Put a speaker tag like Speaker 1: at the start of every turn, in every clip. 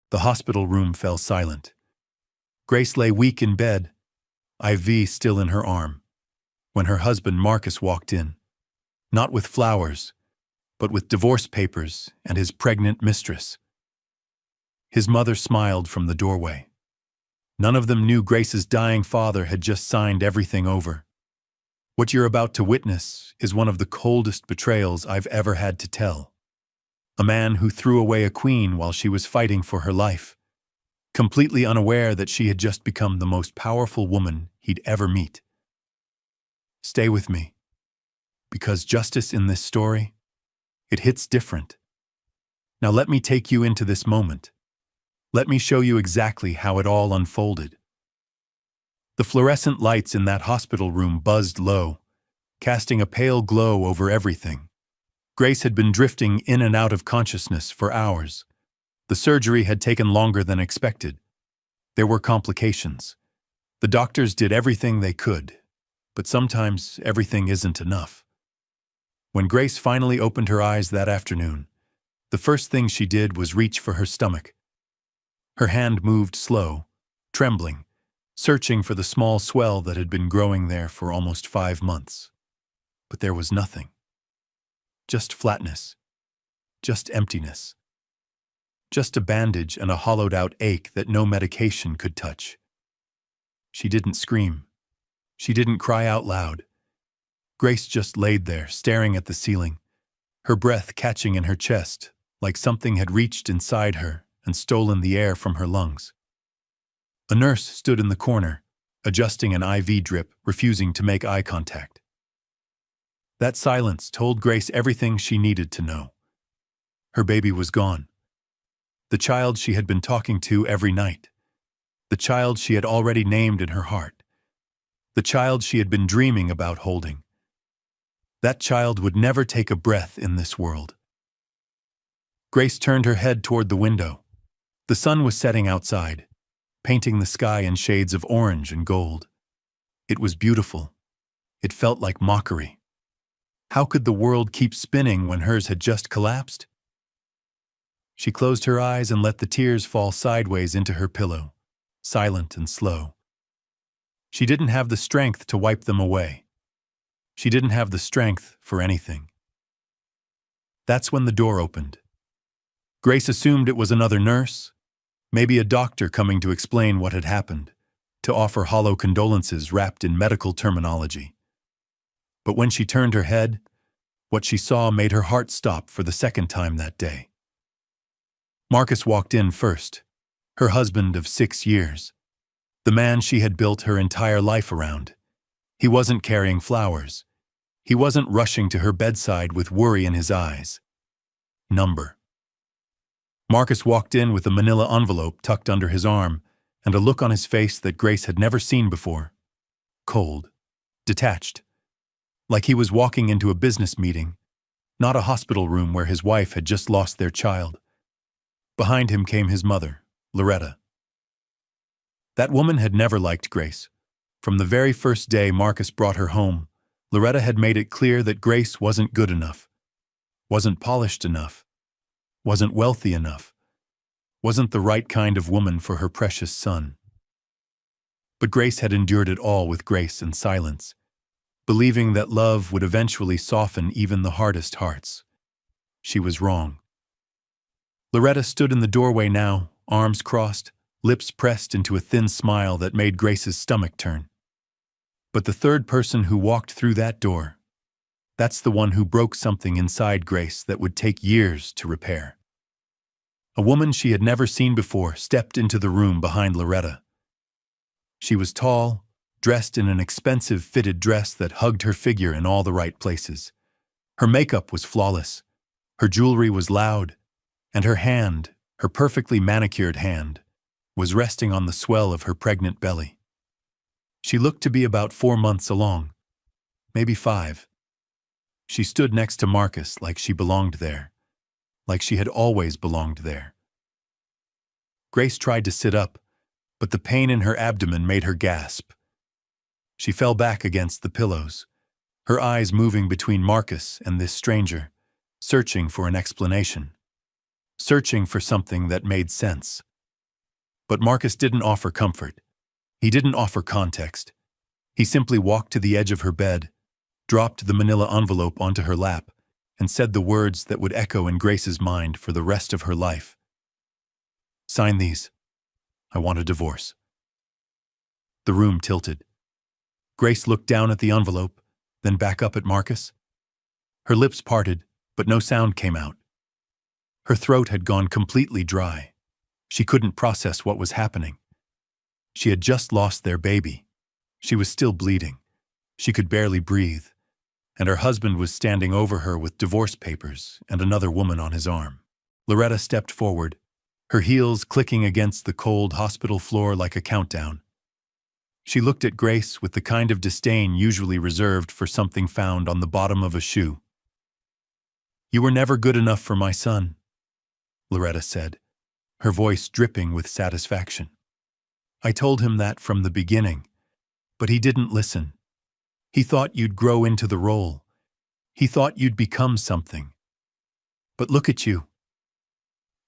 Speaker 1: The hospital room fell silent. Grace lay weak in bed, IV still in her arm, when her husband Marcus walked in, not with flowers, but with divorce papers and his pregnant mistress. His mother smiled from the doorway. None of them knew Grace's dying father had just signed everything over. What you're about to witness is one of the coldest betrayals I've ever had to tell. A man who threw away a queen while she was fighting for her life, completely unaware that she had just become the most powerful woman he'd ever meet. Stay with me, because justice in this story, it hits different. Now let me take you into this moment. Let me show you exactly how it all unfolded. The fluorescent lights in that hospital room buzzed low, casting a pale glow over everything. Grace had been drifting in and out of consciousness for hours. The surgery had taken longer than expected. There were complications. The doctors did everything they could, but sometimes everything isn't enough. When Grace finally opened her eyes that afternoon, the first thing she did was reach for her stomach. Her hand moved slow, trembling, searching for the small swell that had been growing there for almost 5 months. But there was nothing. Just flatness. Just emptiness. Just a bandage and a hollowed-out ache that no medication could touch. She didn't scream. She didn't cry out loud. Grace just laid there, staring at the ceiling, her breath catching in her chest, like something had reached inside her and stolen the air from her lungs. A nurse stood in the corner, adjusting an IV drip, refusing to make eye contact. That silence told Grace everything she needed to know. Her baby was gone. The child she had been talking to every night. The child she had already named in her heart. The child she had been dreaming about holding. That child would never take a breath in this world. Grace turned her head toward the window. The sun was setting outside, painting the sky in shades of orange and gold. It was beautiful. It felt like mockery. How could the world keep spinning when hers had just collapsed? She closed her eyes and let the tears fall sideways into her pillow, silent and slow. She didn't have the strength to wipe them away. She didn't have the strength for anything. That's when the door opened. Grace assumed it was another nurse, maybe a doctor coming to explain what had happened, to offer hollow condolences wrapped in medical terminology. But when she turned her head, what she saw made her heart stop for the second time that day. Marcus walked in first, her husband of 6 years, the man she had built her entire life around. He wasn't carrying flowers. He wasn't rushing to her bedside with worry in his eyes. Number. Marcus walked in with a manila envelope tucked under his arm and a look on his face that Grace had never seen before. Cold. Detached. Like he was walking into a business meeting, not a hospital room where his wife had just lost their child. Behind him came his mother, Loretta. That woman had never liked Grace. From the very first day Marcus brought her home, Loretta had made it clear that Grace wasn't good enough, wasn't polished enough, wasn't wealthy enough, wasn't the right kind of woman for her precious son. But Grace had endured it all with grace and silence, believing that love would eventually soften even the hardest hearts. She was wrong. Loretta stood in the doorway now, arms crossed, lips pressed into a thin smile that made Grace's stomach turn. But the third person who walked through that door, that's the one who broke something inside Grace that would take years to repair. A woman she had never seen before stepped into the room behind Loretta. She was tall, dressed in an expensive fitted dress that hugged her figure in all the right places. Her makeup was flawless, her jewelry was loud, and her hand, her perfectly manicured hand, was resting on the swell of her pregnant belly. She looked to be about 4 months along, maybe 5. She stood next to Marcus like she belonged there, like she had always belonged there. Grace tried to sit up, but the pain in her abdomen made her gasp. She fell back against the pillows, her eyes moving between Marcus and this stranger, searching for an explanation, searching for something that made sense. But Marcus didn't offer comfort. He didn't offer context. He simply walked to the edge of her bed, dropped the manila envelope onto her lap, and said the words that would echo in Grace's mind for the rest of her life. "Sign these. I want a divorce." The room tilted. Grace looked down at the envelope, then back up at Marcus. Her lips parted, but no sound came out. Her throat had gone completely dry. She couldn't process what was happening. She had just lost their baby. She was still bleeding. She could barely breathe. And her husband was standing over her with divorce papers and another woman on his arm. Loretta stepped forward, her heels clicking against the cold hospital floor like a countdown. She looked at Grace with the kind of disdain usually reserved for something found on the bottom of a shoe. "You were never good enough for my son," Loretta said, her voice dripping with satisfaction. "I told him that from the beginning, but he didn't listen. He thought you'd grow into the role. He thought you'd become something. But look at you."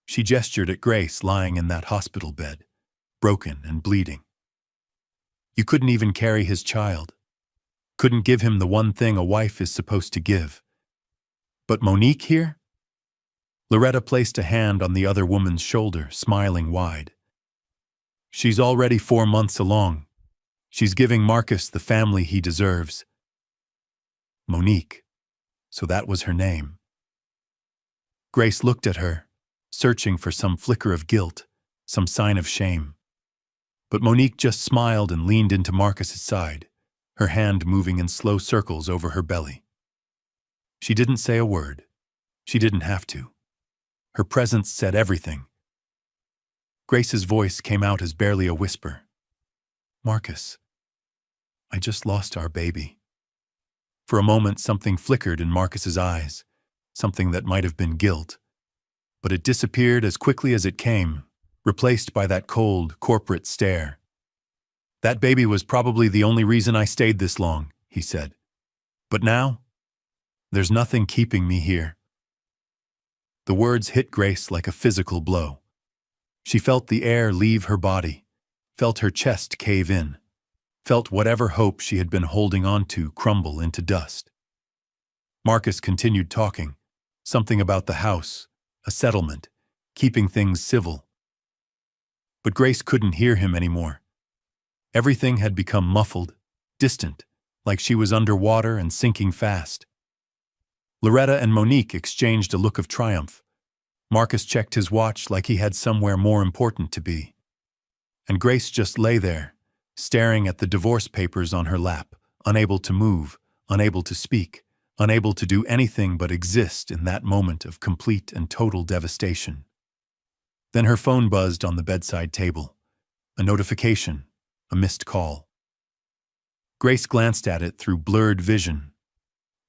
Speaker 1: She gestured at Grace lying in that hospital bed, broken and bleeding. "You couldn't even carry his child. Couldn't give him the one thing a wife is supposed to give. But Monique here?" Loretta placed a hand on the other woman's shoulder, smiling wide. "She's already 4 months along. She's giving Marcus the family he deserves." Monique. So that was her name. Grace looked at her, searching for some flicker of guilt, some sign of shame. But Monique just smiled and leaned into Marcus's side, her hand moving in slow circles over her belly. She didn't say a word. She didn't have to. Her presence said everything. Grace's voice came out as barely a whisper. "Marcus, I just lost our baby." For a moment, something flickered in Marcus's eyes, something that might have been guilt. But it disappeared as quickly as it came, replaced by that cold, corporate stare. "That baby was probably the only reason I stayed this long," he said. "But now, there's nothing keeping me here." The words hit Grace like a physical blow. She felt the air leave her body, felt her chest cave in, felt whatever hope she had been holding on to crumble into dust. Marcus continued talking, something about the house, a settlement, keeping things civil. But Grace couldn't hear him anymore. Everything had become muffled, distant, like she was underwater and sinking fast. Loretta and Monique exchanged a look of triumph. Marcus checked his watch like he had somewhere more important to be. And Grace just lay there, staring at the divorce papers on her lap, unable to move, unable to speak, unable to do anything but exist in that moment of complete and total devastation. Then her phone buzzed on the bedside table. A notification, a missed call. Grace glanced at it through blurred vision.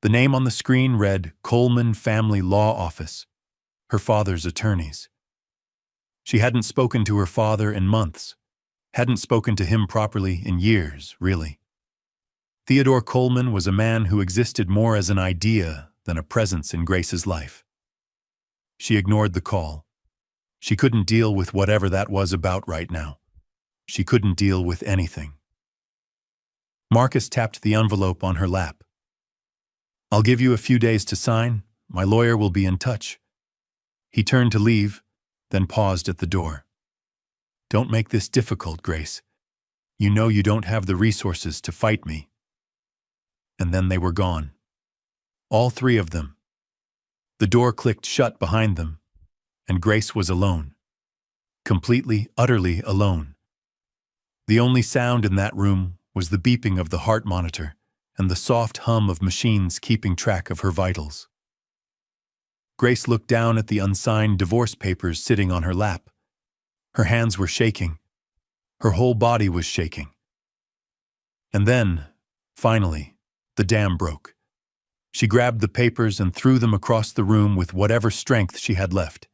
Speaker 1: The name on the screen read Coleman Family Law Office, her father's attorneys. She hadn't spoken to her father in months, hadn't spoken to him properly in years, really. Theodore Coleman was a man who existed more as an idea than a presence in Grace's life. She ignored the call. She couldn't deal with whatever that was about right now. She couldn't deal with anything. Marcus tapped the envelope on her lap. "I'll give you a few days to sign. My lawyer will be in touch." He turned to leave, then paused at the door. "Don't make this difficult, Grace. You know you don't have the resources to fight me." And then they were gone. All 3 of them. The door clicked shut behind them, and Grace was alone. Completely, utterly alone. The only sound in that room was the beeping of the heart monitor and the soft hum of machines keeping track of her vitals. Grace looked down at the unsigned divorce papers sitting on her lap. Her hands were shaking. Her whole body was shaking. And then, finally, the dam broke. She grabbed the papers and threw them across the room with whatever strength she had left.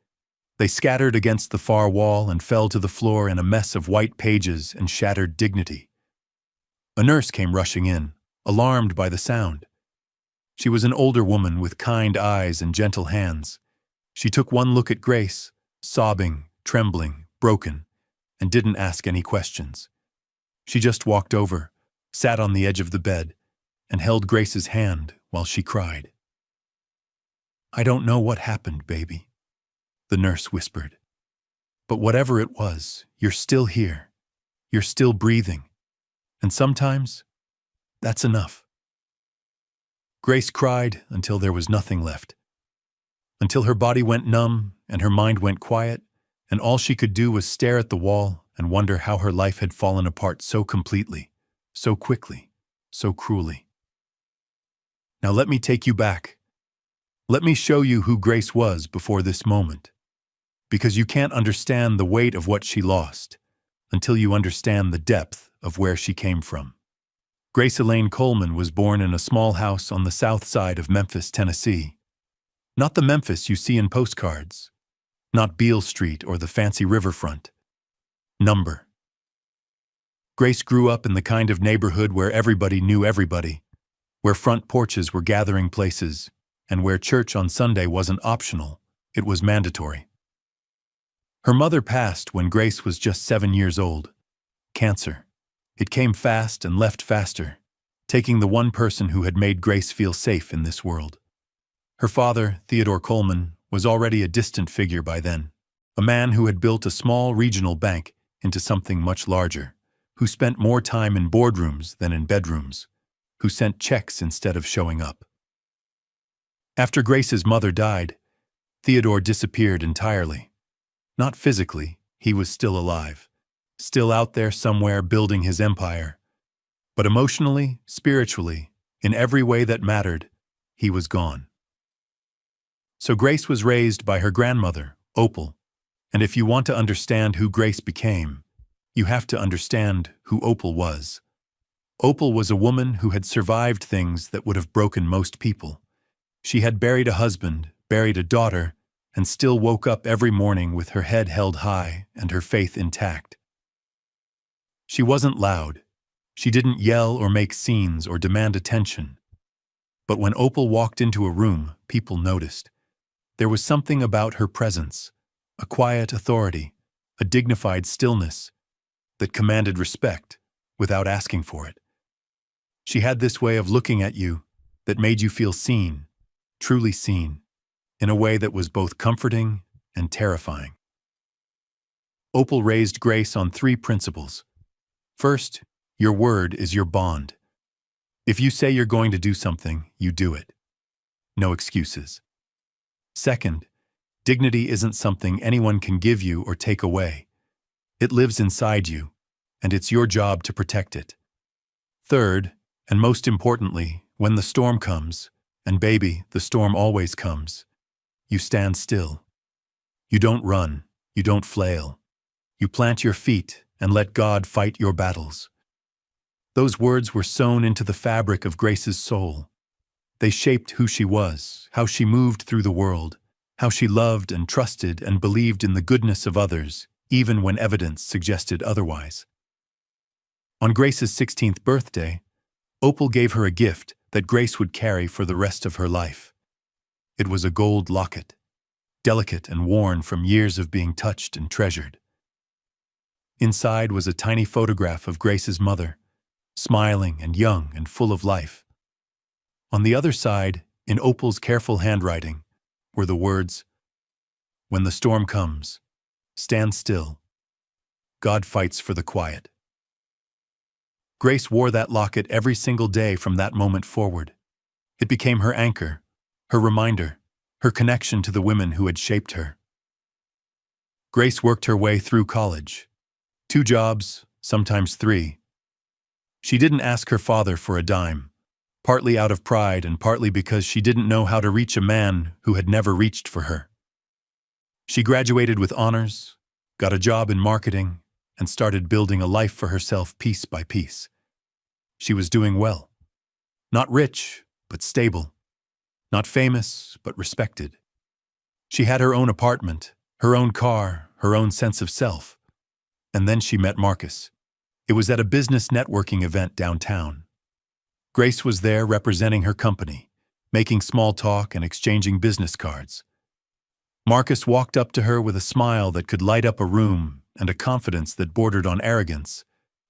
Speaker 1: They scattered against the far wall and fell to the floor in a mess of white pages and shattered dignity. A nurse came rushing in, alarmed by the sound. She was an older woman with kind eyes and gentle hands. She took one look at Grace, sobbing, trembling, broken, and didn't ask any questions. She just walked over, sat on the edge of the bed, and held Grace's hand while she cried. "I don't know what happened, baby," the nurse whispered. "But whatever it was, you're still here. You're still breathing. And sometimes, that's enough." Grace cried until there was nothing left. Until her body went numb and her mind went quiet, and all she could do was stare at the wall and wonder how her life had fallen apart so completely, so quickly, so cruelly. Now let me take you back. Let me show you who Grace was before this moment. Because you can't understand the weight of what she lost until you understand the depth of where she came from. Grace Elaine Coleman was born in a small house on the south side of Memphis, Tennessee. Not the Memphis you see in postcards. Not Beale Street or the fancy riverfront. Number. Grace grew up in the kind of neighborhood where everybody knew everybody, where front porches were gathering places, and where church on Sunday wasn't optional, it was mandatory. Her mother passed when Grace was just 7 years old. Cancer. It came fast and left faster, taking the one person who had made Grace feel safe in this world. Her father, Theodore Coleman, was already a distant figure by then, a man who had built a small regional bank into something much larger, who spent more time in boardrooms than in bedrooms, who sent checks instead of showing up. After Grace's mother died, Theodore disappeared entirely. Not physically, he was still alive, still out there somewhere building his empire. But emotionally, spiritually, in every way that mattered, he was gone. So Grace was raised by her grandmother, Opal, and if you want to understand who Grace became, you have to understand who Opal was. Opal was a woman who had survived things that would have broken most people. She had buried a husband, buried a daughter, and still woke up every morning with her head held high and her faith intact. She wasn't loud. She didn't yell or make scenes or demand attention. But when Opal walked into a room, people noticed. There was something about her presence, a quiet authority, a dignified stillness that commanded respect without asking for it. She had this way of looking at you that made you feel seen, truly seen, in a way that was both comforting and terrifying. Opal raised Grace on 3 principles. First, your word is your bond. If you say you're going to do something, you do it. No excuses. Second, dignity isn't something anyone can give you or take away. It lives inside you, and it's your job to protect it. Third, and most importantly, when the storm comes, and baby, the storm always comes, you stand still. You don't run, you don't flail. You plant your feet and let God fight your battles. Those words were sewn into the fabric of Grace's soul. They shaped who she was, how she moved through the world, how she loved and trusted and believed in the goodness of others, even when evidence suggested otherwise. On Grace's 16th birthday, Opal gave her a gift that Grace would carry for the rest of her life. It was a gold locket, delicate and worn from years of being touched and treasured. Inside was a tiny photograph of Grace's mother, smiling and young and full of life. On the other side, in Opal's careful handwriting, were the words, "When the storm comes, stand still. God fights for the quiet." Grace wore that locket every single day from that moment forward. It became her anchor, her reminder, her connection to the women who had shaped her. Grace worked her way through college. 2 jobs, sometimes 3. She didn't ask her father for a dime, partly out of pride and partly because she didn't know how to reach a man who had never reached for her. She graduated with honors, got a job in marketing, and started building a life for herself piece by piece. She was doing well. Not rich, but stable. Not famous, but respected. She had her own apartment, her own car, her own sense of self. And then she met Marcus. It was at a business networking event downtown. Grace was there representing her company, making small talk and exchanging business cards. Marcus walked up to her with a smile that could light up a room and a confidence that bordered on arrogance,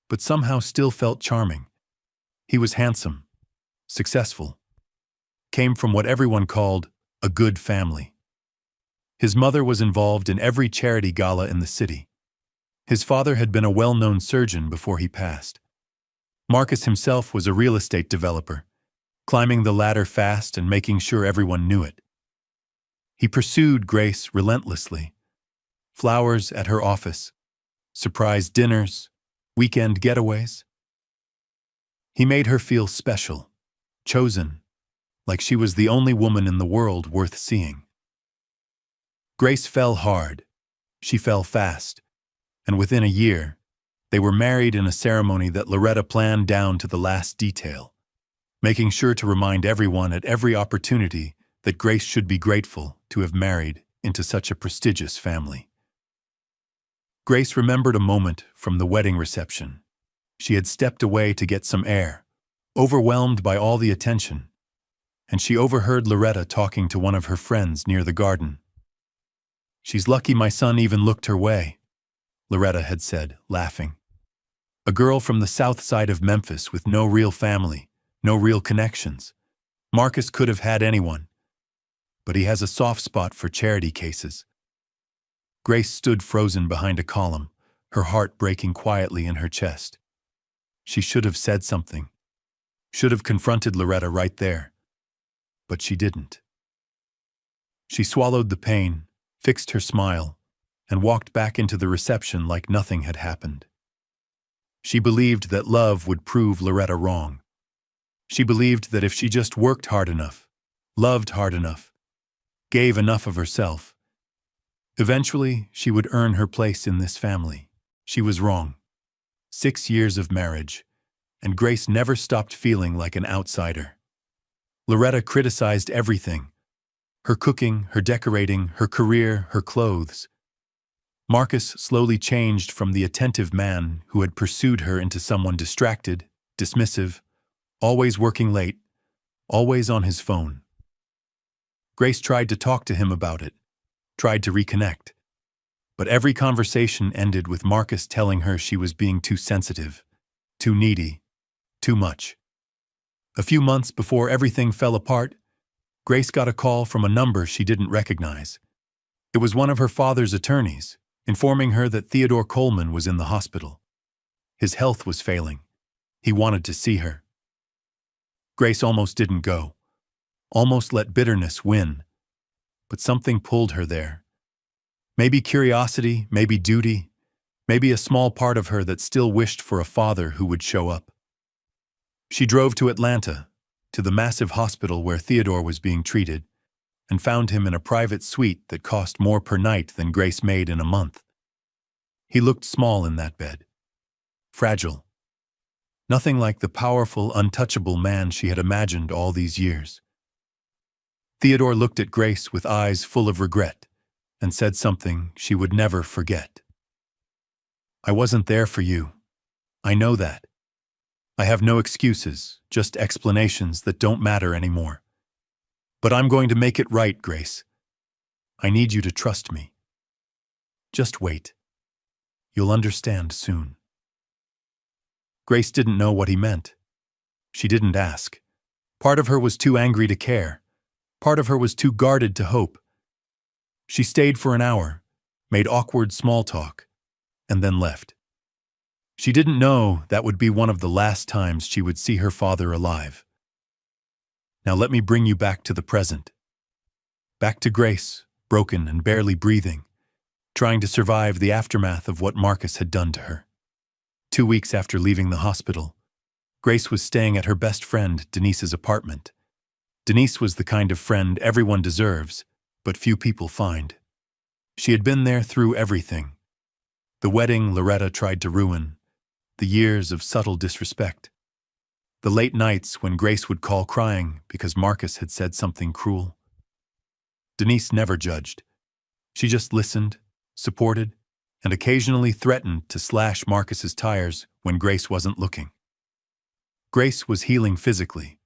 Speaker 1: but somehow still felt charming. He was handsome, successful, came from what everyone called a good family. His mother was involved in every charity gala in the city. His father had been a well-known surgeon before he passed. Marcus himself was a real estate developer, climbing the ladder fast and making sure everyone knew it. He pursued Grace relentlessly. Flowers at her office, surprise dinners, weekend getaways. He made her feel special, chosen, like she was the only woman in the world worth seeing. Grace fell hard. She fell fast. And within a year, they were married in a ceremony that Loretta planned down to the last detail, making sure to remind everyone at every opportunity that Grace should be grateful to have married into such a prestigious family. Grace remembered a moment from the wedding reception. She had stepped away to get some air, overwhelmed by all the attention, and she overheard Loretta talking to one of her friends near the garden. "She's lucky my son even looked her way," Loretta had said, laughing. "A girl from the south side of Memphis with no real family, no real connections. Marcus could have had anyone, but he has a soft spot for charity cases." Grace stood frozen behind a column, her heart breaking quietly in her chest. She should have said something, should have confronted Loretta right there, but she didn't. She swallowed the pain, fixed her smile, and walked back into the reception like nothing had happened. She believed that love would prove Loretta wrong. She believed that if she just worked hard enough, loved hard enough, gave enough of herself, eventually she would earn her place in this family. She was wrong. 6 years of marriage, and Grace never stopped feeling like an outsider. Loretta criticized everything: her cooking, her decorating, her career, her clothes. Marcus slowly changed from the attentive man who had pursued her into someone distracted, dismissive, always working late, always on his phone. Grace tried to talk to him about it, tried to reconnect, but every conversation ended with Marcus telling her she was being too sensitive, too needy, too much. A few months before everything fell apart, Grace got a call from a number she didn't recognize. It was one of her father's attorneys, informing her that Theodore Coleman was in the hospital. His health was failing. He wanted to see her. Grace almost didn't go, almost let bitterness win, but something pulled her there. Maybe curiosity, maybe duty, maybe a small part of her that still wished for a father who would show up. She drove to Atlanta, to the massive hospital where Theodore was being treated, and found him in a private suite that cost more per night than Grace made in a month. He looked small in that bed, fragile, nothing like the powerful, untouchable man she had imagined all these years. Theodore looked at Grace with eyes full of regret and said something she would never forget. "I wasn't there for you. I know that. I have no excuses, just explanations that don't matter anymore. But I'm going to make it right, Grace. I need you to trust me. Just wait. You'll understand soon." Grace didn't know what he meant. She didn't ask. Part of her was too angry to care. Part of her was too guarded to hope. She stayed for an hour, made awkward small talk, and then left. She didn't know that would be one of the last times she would see her father alive. Now let me bring you back to the present. Back to Grace, broken and barely breathing, trying to survive the aftermath of what Marcus had done to her. 2 weeks after leaving the hospital, Grace was staying at her best friend Denise's apartment. Denise was the kind of friend everyone deserves, but few people find. She had been there through everything. The wedding Loretta tried to ruin, the years of subtle disrespect, the late nights when Grace would call crying because Marcus had said something cruel. Denise never judged. She just listened, supported, and occasionally threatened to slash Marcus's tires when Grace wasn't looking. Grace was healing physically,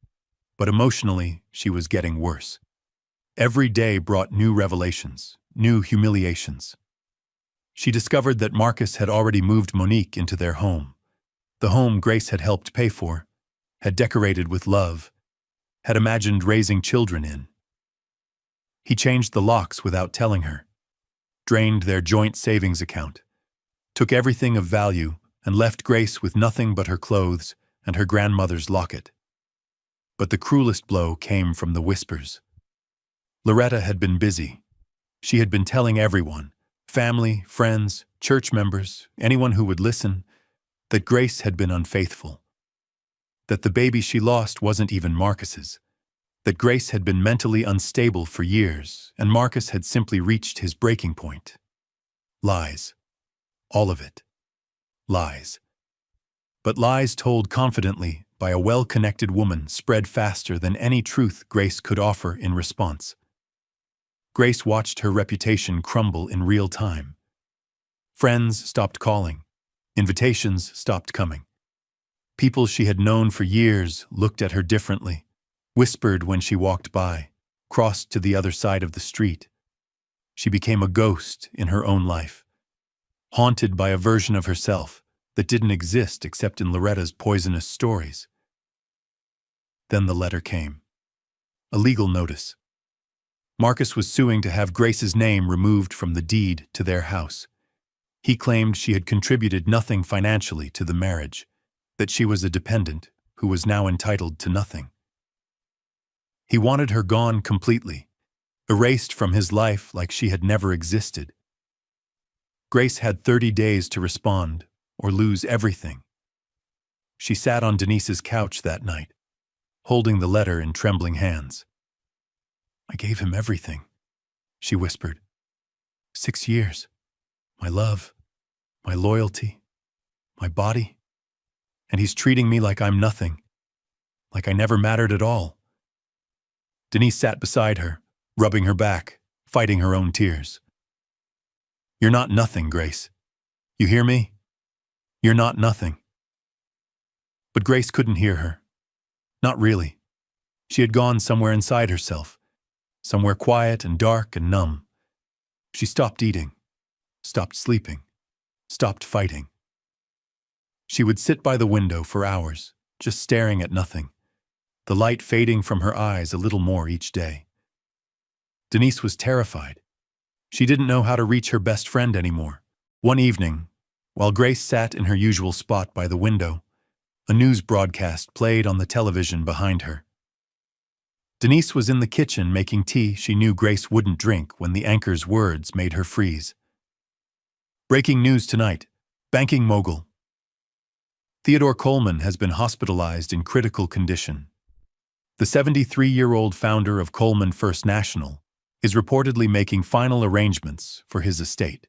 Speaker 1: but emotionally she was getting worse. Every day brought new revelations, new humiliations. She discovered that Marcus had already moved Monique into their home, the home Grace had helped pay for, had decorated with love, had imagined raising children in. He changed the locks without telling her, drained their joint savings account, took everything of value, and left Grace with nothing but her clothes and her grandmother's locket. But the cruelest blow came from the whispers. Loretta had been busy. She had been telling everyone, family, friends, church members, anyone who would listen, that Grace had been unfaithful, that the baby she lost wasn't even Marcus's, that Grace had been mentally unstable for years, and Marcus had simply reached his breaking point. Lies. All of it. Lies. But lies told confidently by a well-connected woman spread faster than any truth Grace could offer in response. Grace watched her reputation crumble in real time. Friends stopped calling. Invitations stopped coming. People she had known for years looked at her differently, whispered when she walked by, crossed to the other side of the street. She became a ghost in her own life, haunted by a version of herself that didn't exist except in Loretta's poisonous stories. Then the letter came. A legal notice. Marcus was suing to have Grace's name removed from the deed to their house. He claimed she had contributed nothing financially to the marriage, that she was a dependent who was now entitled to nothing. He wanted her gone completely, erased from his life like she had never existed. Grace had 30 days to respond or lose everything. She sat on Denise's couch that night, holding the letter in trembling hands. "I gave him everything," she whispered. 6 years. My love, my loyalty, my body. And he's treating me like I'm nothing, like I never mattered at all. Denise sat beside her, rubbing her back, fighting her own tears. "You're not nothing, Grace. You hear me? You're not nothing." But Grace couldn't hear her. Not really. She had gone somewhere inside herself, somewhere quiet and dark and numb. She stopped eating, stopped sleeping, stopped fighting. She would sit by the window for hours, just staring at nothing, the light fading from her eyes a little more each day. Denise was terrified. She didn't know how to reach her best friend anymore. One evening, while Grace sat in her usual spot by the window, a news broadcast played on the television behind her. Denise was in the kitchen making tea she knew Grace wouldn't drink when the anchor's words made her freeze. "Breaking news tonight. Banking mogul. Theodore Coleman has been hospitalized in critical condition. The 73-year-old founder of Coleman First National is reportedly making final arrangements for his estate."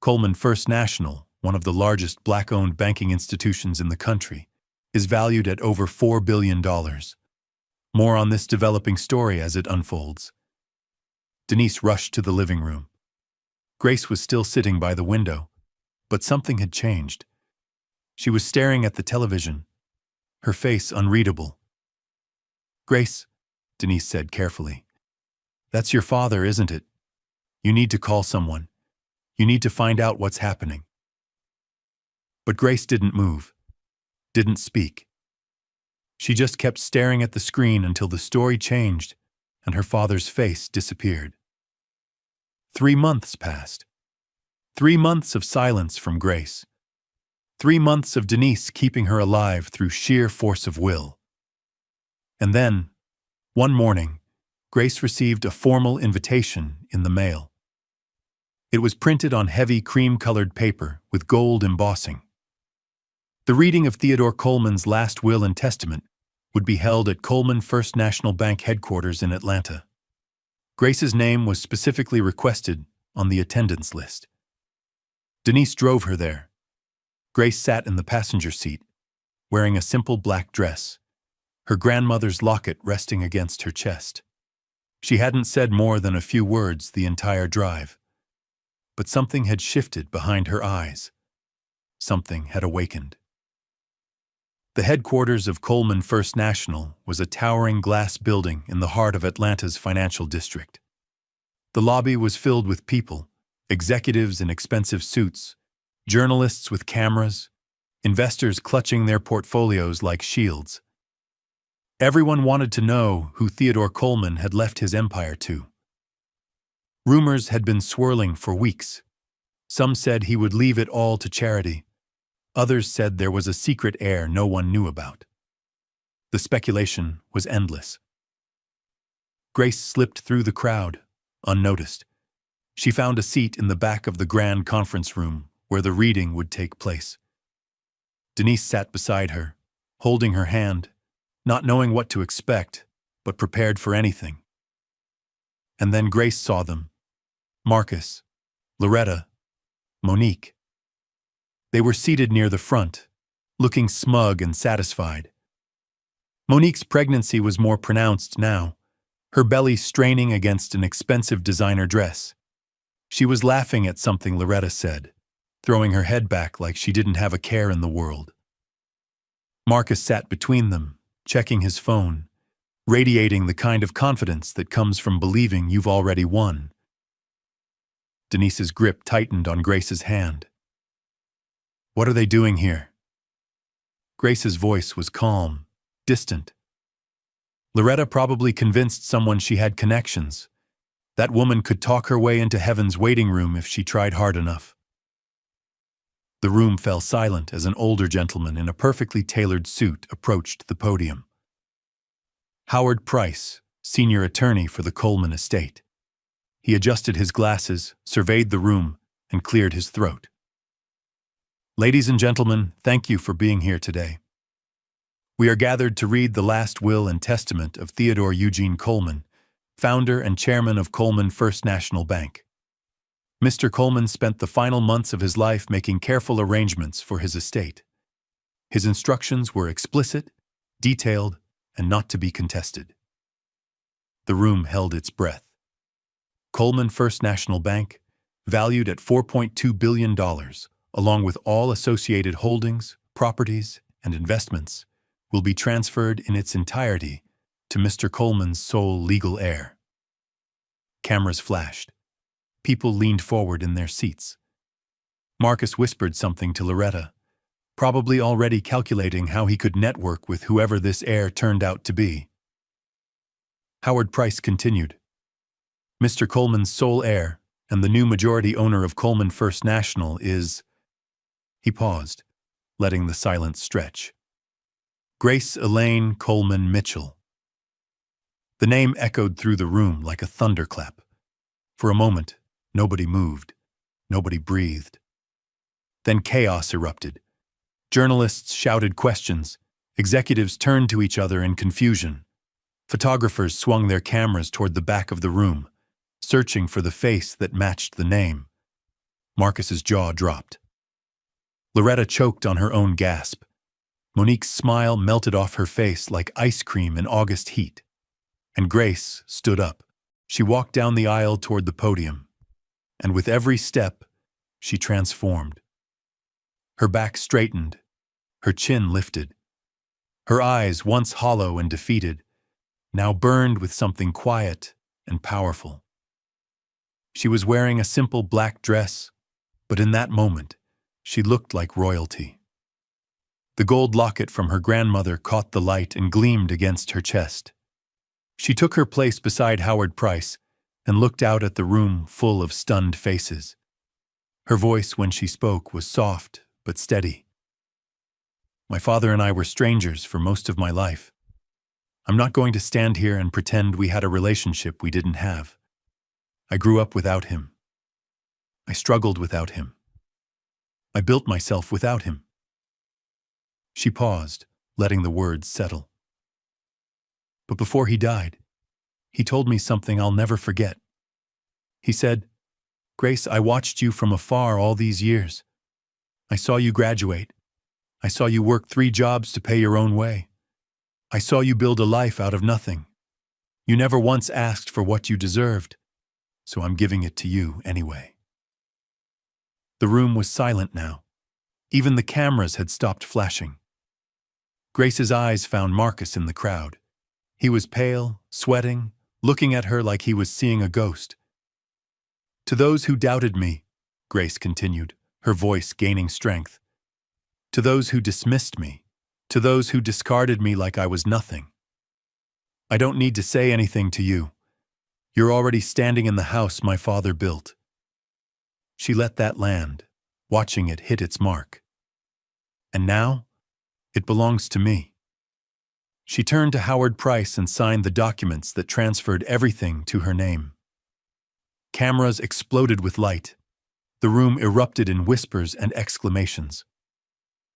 Speaker 1: Coleman First National, one of the largest black-owned banking institutions in the country, is valued at over $4 billion. More on this developing story as it unfolds. Denise rushed to the living room. Grace was still sitting by the window, but something had changed. She was staring at the television, her face unreadable. "Grace," Denise said carefully, "that's your father, isn't it? You need to call someone. You need to find out what's happening." But Grace didn't move, didn't speak. She just kept staring at the screen until the story changed and her father's face disappeared. 3 months passed. 3 months of silence from Grace. 3 months of Denise keeping her alive through sheer force of will. And then, one morning, Grace received a formal invitation in the mail. It was printed on heavy cream-colored paper with gold embossing. The reading of Theodore Coleman's last will and testament would be held at Coleman First National Bank headquarters in Atlanta. Grace's name was specifically requested on the attendance list. Denise drove her there. Grace sat in the passenger seat, wearing a simple black dress, her grandmother's locket resting against her chest. She hadn't said more than a few words the entire drive, but something had shifted behind her eyes. Something had awakened. The headquarters of Coleman First National was a towering glass building in the heart of Atlanta's financial district. The lobby was filled with people, Executives in expensive suits, journalists with cameras, investors clutching their portfolios like shields. Everyone wanted to know who Theodore Coleman had left his empire to. Rumors had been swirling for weeks. Some said he would leave it all to charity. Others said there was a secret heir no one knew about. The speculation was endless. Grace slipped through the crowd, unnoticed. She found a seat in the back of the grand conference room where the reading would take place. Denise sat beside her, holding her hand, not knowing what to expect, but prepared for anything. And then Grace saw them. Marcus, Loretta, Monique. They were seated near the front, looking smug and satisfied. Monique's pregnancy was more pronounced now, her belly straining against an expensive designer dress. She was laughing at something Loretta said, throwing her head back like she didn't have a care in the world. Marcus sat between them, checking his phone, radiating the kind of confidence that comes from believing you've already won. Denise's grip tightened on Grace's hand. "What are they doing here?" Grace's voice was calm, distant. Loretta probably convinced someone she had connections. That woman could talk her way into heaven's waiting room if she tried hard enough. The room fell silent as an older gentleman in a perfectly tailored suit approached the podium. Howard Price, senior attorney for the Coleman estate. He adjusted his glasses, surveyed the room, and cleared his throat. "Ladies and gentlemen, thank you for being here today. We are gathered to read the last will and testament of Theodore Eugene Coleman, founder and chairman of Coleman First National Bank. Mr. Coleman spent the final months of his life making careful arrangements for his estate. His instructions were explicit, detailed, and not to be contested." The room held its breath. Coleman First National Bank, valued at $4.2 billion, along with all associated holdings, properties, and investments, will be transferred in its entirety to Mr. Coleman's sole legal heir. Cameras flashed. People leaned forward in their seats. Marcus whispered something to Loretta, probably already calculating how he could network with whoever this heir turned out to be. Howard Price continued. "Mr. Coleman's sole heir and the new majority owner of Coleman First National is—" He paused, letting the silence stretch. "Grace Elaine Coleman Mitchell." The name echoed through the room like a thunderclap. For a moment, nobody moved, nobody breathed. Then chaos erupted. Journalists shouted questions, executives turned to each other in confusion. Photographers swung their cameras toward the back of the room, searching for the face that matched the name. Marcus's jaw dropped. Loretta choked on her own gasp. Monique's smile melted off her face like ice cream in August heat. And Grace stood up. She walked down the aisle toward the podium. And with every step, she transformed. Her back straightened, her chin lifted. Her eyes, once hollow and defeated, now burned with something quiet and powerful. She was wearing a simple black dress, but in that moment, she looked like royalty. The gold locket from her grandmother caught the light and gleamed against her chest. She took her place beside Howard Price and looked out at the room full of stunned faces. Her voice, when she spoke, was soft but steady. "My father and I were strangers for most of my life. I'm not going to stand here and pretend we had a relationship we didn't have. I grew up without him. I struggled without him. I built myself without him." She paused, letting the words settle. "But before he died, he told me something I'll never forget. He said, 'Grace, I watched you from afar all these years. I saw you graduate. I saw you work 3 jobs to pay your own way. I saw you build a life out of nothing. You never once asked for what you deserved, so I'm giving it to you anyway.'" The room was silent now. Even the cameras had stopped flashing. Grace's eyes found Marcus in the crowd. He was pale, sweating, looking at her like he was seeing a ghost. To those who doubted me, Grace continued, her voice gaining strength. To those who dismissed me, to those who discarded me like I was nothing. I don't need to say anything to you. You're already standing in the house my father built. She let that land, watching it hit its mark. And now, it belongs to me. She turned to Howard Price and signed the documents that transferred everything to her name. Cameras exploded with light. The room erupted in whispers and exclamations.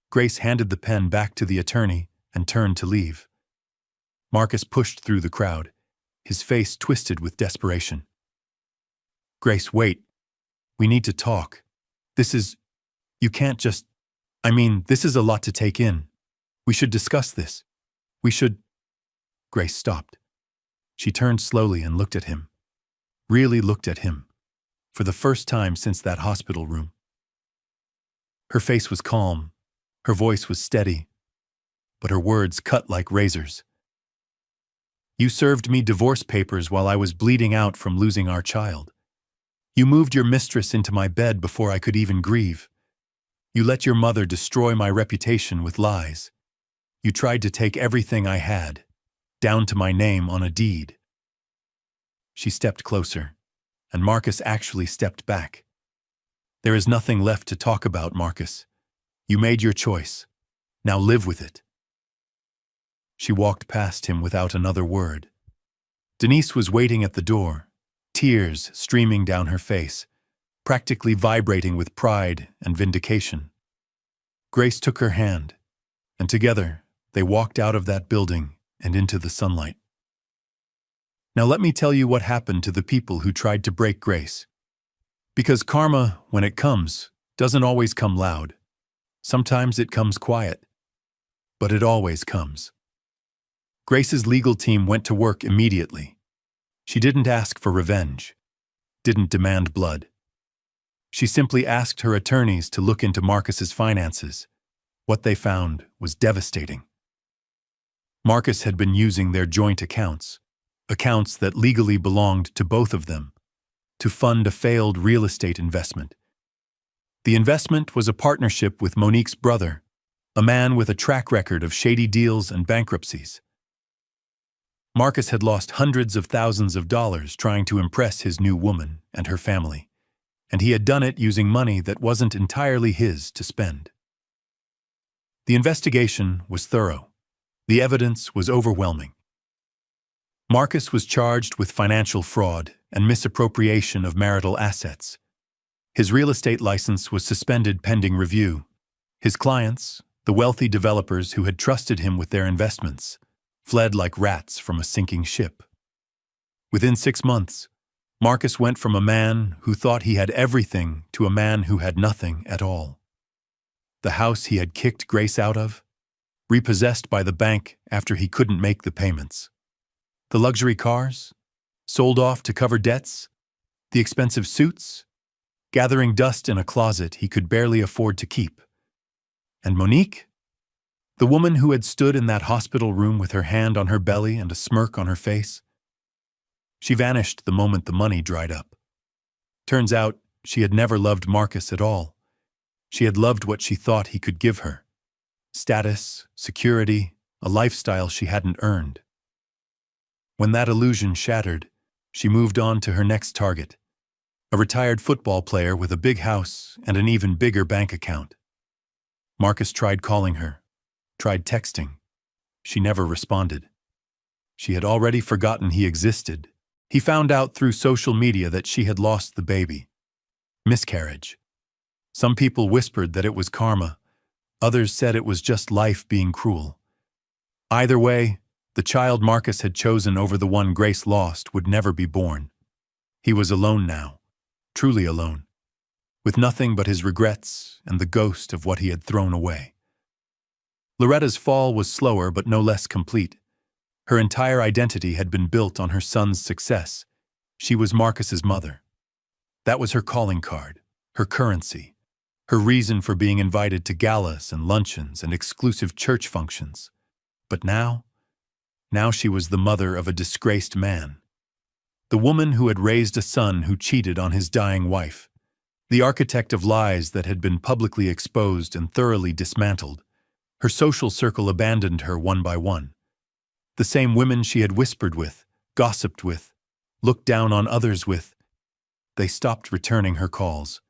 Speaker 1: Grace handed the pen back to the attorney and turned to leave. Marcus pushed through the crowd, his face twisted with desperation. Grace, wait. We need to talk. You can't just, this is a lot to take in. We should discuss this. Grace stopped. She turned slowly and looked at him. Really looked at him. For the first time since that hospital room. Her face was calm. Her voice was steady. But her words cut like razors. You served me divorce papers while I was bleeding out from losing our child. You moved your mistress into my bed before I could even grieve. You let your mother destroy my reputation with lies. You tried to take everything I had, down to my name on a deed. She stepped closer, and Marcus actually stepped back. There is nothing left to talk about, Marcus. You made your choice. Now live with it. She walked past him without another word. Denise was waiting at the door, tears streaming down her face, practically vibrating with pride and vindication. Grace took her hand, and together they walked out of that building and into the sunlight. Now let me tell you what happened to the people who tried to break Grace. Because karma, when it comes, doesn't always come loud. Sometimes it comes quiet. But it always comes. Grace's legal team went to work immediately. She didn't ask for revenge, didn't demand blood. She simply asked her attorneys to look into Marcus's finances. What they found was devastating. Marcus had been using their joint accounts that legally belonged to both of them, to fund a failed real estate investment. The investment was a partnership with Monique's brother, a man with a track record of shady deals and bankruptcies. Marcus had lost hundreds of thousands of dollars trying to impress his new woman and her family, and he had done it using money that wasn't entirely his to spend. The investigation was thorough. The evidence was overwhelming. Marcus was charged with financial fraud and misappropriation of marital assets. His real estate license was suspended pending review. His clients, the wealthy developers who had trusted him with their investments, fled like rats from a sinking ship. Within 6 months, Marcus went from a man who thought he had everything to a man who had nothing at all. The house he had kicked Grace out of, repossessed by the bank after he couldn't make the payments. The luxury cars, sold off to cover debts, the expensive suits, gathering dust in a closet he could barely afford to keep. And Monique? The woman who had stood in that hospital room with her hand on her belly and a smirk on her face? She vanished the moment the money dried up. Turns out, she had never loved Marcus at all. She had loved what she thought he could give her. Status, security, a lifestyle she hadn't earned. When that illusion shattered, she moved on to her next target, a retired football player with a big house and an even bigger bank account. Marcus tried calling her, tried texting. She never responded. She had already forgotten he existed. He found out through social media that she had lost the baby. Miscarriage. Some people whispered that it was karma. Others said it was just life being cruel. Either way, the child Marcus had chosen over the one Grace lost would never be born. He was alone now, truly alone, with nothing but his regrets and the ghost of what he had thrown away. Loretta's fall was slower but no less complete. Her entire identity had been built on her son's success. She was Marcus's mother. That was her calling card, her currency, her reason for being invited to galas and luncheons and exclusive church functions. But now she was the mother of a disgraced man. The woman who had raised a son who cheated on his dying wife. The architect of lies that had been publicly exposed and thoroughly dismantled. Her social circle abandoned her one by one. The same women she had whispered with, gossiped with, looked down on others with. They stopped returning her calls.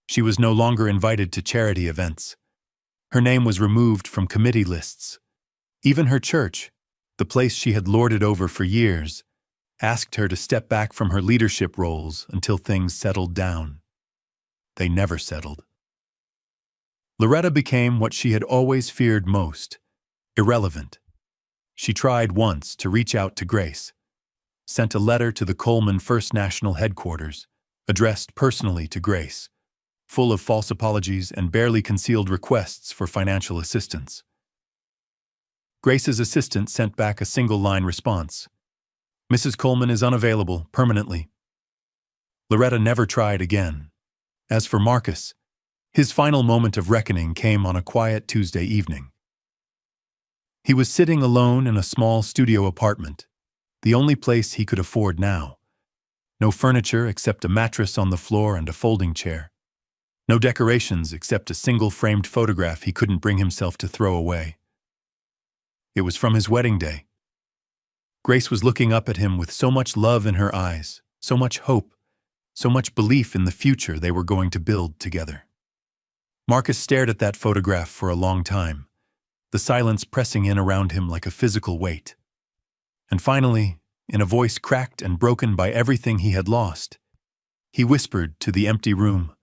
Speaker 1: She was no longer invited to charity events. Her name was removed from committee lists. Even her church, the place she had lorded over for years, asked her to step back from her leadership roles until things settled down. They never settled. Loretta became what she had always feared most, irrelevant. She tried once to reach out to Grace, sent a letter to the Coleman First National headquarters, addressed personally to Grace, full of false apologies and barely concealed requests for financial assistance. Grace's assistant sent back a single-line response. Mrs. Coleman is unavailable permanently. Loretta never tried again. As for Marcus, his final moment of reckoning came on a quiet Tuesday evening. He was sitting alone in a small studio apartment, the only place he could afford now. No furniture except a mattress on the floor and a folding chair. No decorations except a single framed photograph he couldn't bring himself to throw away. It was from his wedding day. Grace was looking up at him with so much love in her eyes, so much hope, so much belief in the future they were going to build together. Marcus stared at that photograph for a long time, the silence pressing in around him like a physical weight. And finally, in a voice cracked and broken by everything he had lost, he whispered to the empty room,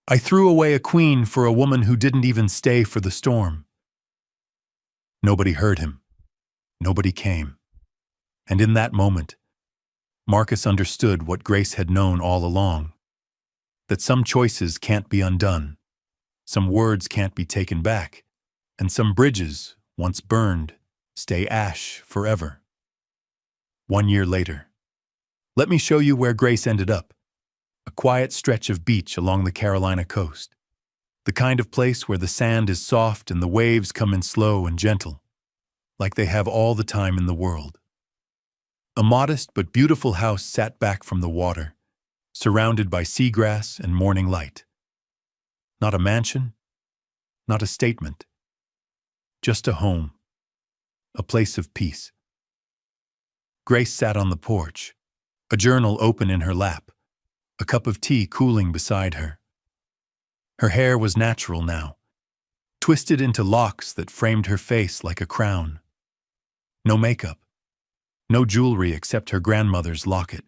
Speaker 1: "I threw away a queen for a woman who didn't even stay for the storm." Nobody heard him. Nobody came. And in that moment, Marcus understood what Grace had known all along, that some choices can't be undone, some words can't be taken back, and some bridges, once burned, stay ash forever. 1 year later. Let me show you where Grace ended up. A quiet stretch of beach along the Carolina coast. The kind of place where the sand is soft and the waves come in slow and gentle, like they have all the time in the world. A modest but beautiful house sat back from the water, surrounded by seagrass and morning light. Not a mansion, not a statement. Just a home, a place of peace. Grace sat on the porch, a journal open in her lap, a cup of tea cooling beside her. Her hair was natural now, twisted into locks that framed her face like a crown. No makeup, no jewelry except her grandmother's locket,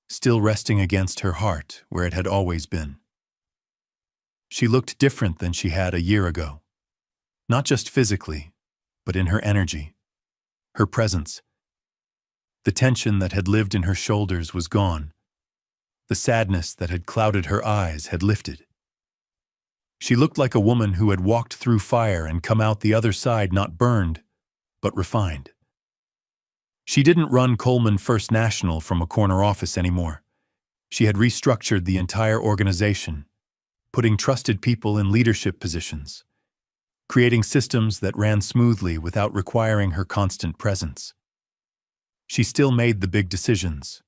Speaker 1: still resting against her heart where it had always been. She looked different than she had a year ago, not just physically, but in her energy, her presence. The tension that had lived in her shoulders was gone. The sadness that had clouded her eyes had lifted. She looked like a woman who had walked through fire and come out the other side not burned, but refined. She didn't run Coleman First National from a corner office anymore. She had restructured the entire organization, putting trusted people in leadership positions, creating systems that ran smoothly without requiring her constant presence. She still made the big decisions,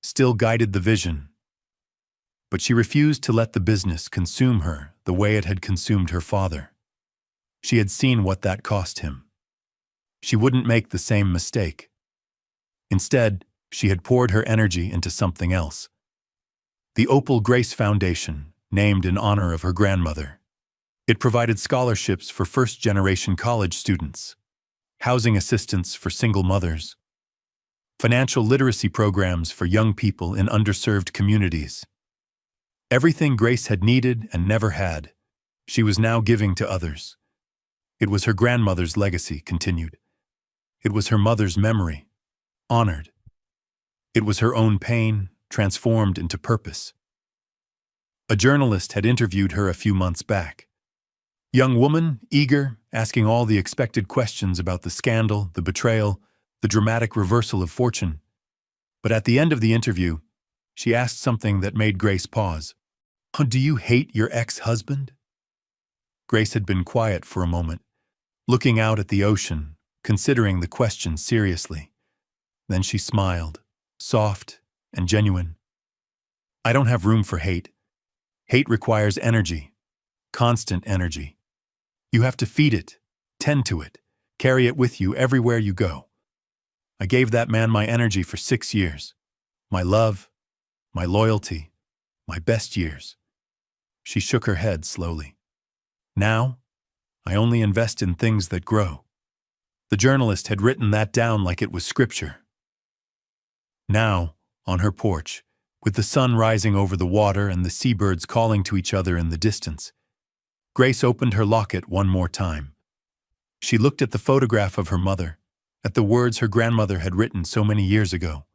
Speaker 1: still guided the vision, but she refused to let the business consume her the way it had consumed her father. She had seen what that cost him. She wouldn't make the same mistake. Instead, she had poured her energy into something else. The Opal Grace Foundation, named in honor of her grandmother. It provided scholarships for first-generation college students, housing assistance for single mothers, financial literacy programs for young people in underserved communities. Everything Grace had needed and never had, she was now giving to others. It was her grandmother's legacy, continued. It was her mother's memory, honored. It was her own pain, transformed into purpose. A journalist had interviewed her a few months back. Young woman, eager, asking all the expected questions about the scandal, the betrayal, the dramatic reversal of fortune. But at the end of the interview, she asked something that made Grace pause. "Oh, do you hate your ex-husband?" Grace had been quiet for a moment, looking out at the ocean, considering the question seriously. Then she smiled, soft, and genuine. I don't have room for hate. Hate requires energy, constant energy. You have to feed it, tend to it, carry it with you everywhere you go. I gave that man my energy for 6 years. My love, my loyalty, my best years. She shook her head slowly. Now, I only invest in things that grow. The journalist had written that down like it was scripture. Now, on her porch, with the sun rising over the water and the seabirds calling to each other in the distance, Grace opened her locket one more time. She looked at the photograph of her mother, at the words her grandmother had written so many years ago.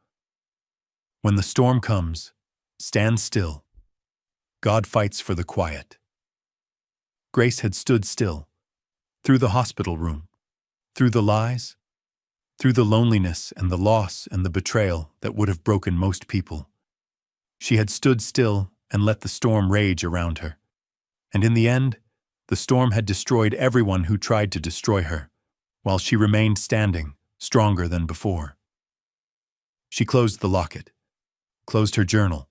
Speaker 1: When the storm comes, stand still. God fights for the quiet. Grace had stood still, through the hospital room, through the lies, through the loneliness and the loss and the betrayal that would have broken most people. She had stood still and let the storm rage around her. And in the end, the storm had destroyed everyone who tried to destroy her, while she remained standing, stronger than before. She closed the locket, closed her journal,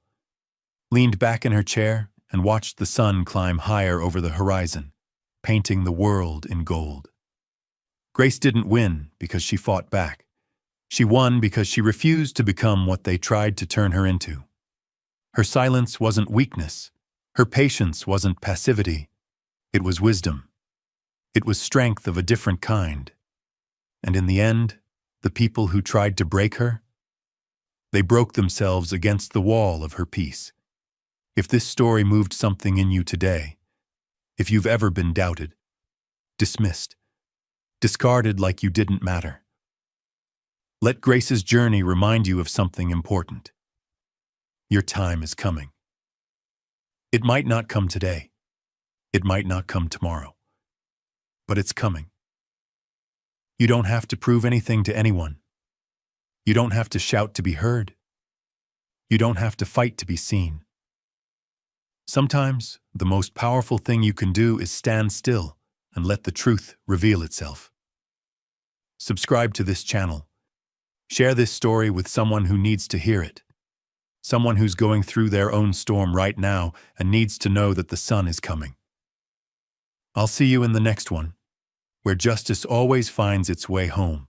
Speaker 1: leaned back in her chair and watched the sun climb higher over the horizon, painting the world in gold. Grace didn't win because she fought back. She won because she refused to become what they tried to turn her into. Her silence wasn't weakness. Her patience wasn't passivity. It was wisdom. It was strength of a different kind. And in the end, the people who tried to break her, they broke themselves against the wall of her peace. If this story moved something in you today, if you've ever been doubted, dismissed, discarded like you didn't matter, let Grace's journey remind you of something important. Your time is coming. It might not come today. It might not come tomorrow. But it's coming. You don't have to prove anything to anyone. You don't have to shout to be heard. You don't have to fight to be seen. Sometimes, the most powerful thing you can do is stand still and let the truth reveal itself. Subscribe to this channel. Share this story with someone who needs to hear it. Someone who's going through their own storm right now and needs to know that the sun is coming. I'll see you in the next one, where justice always finds its way home.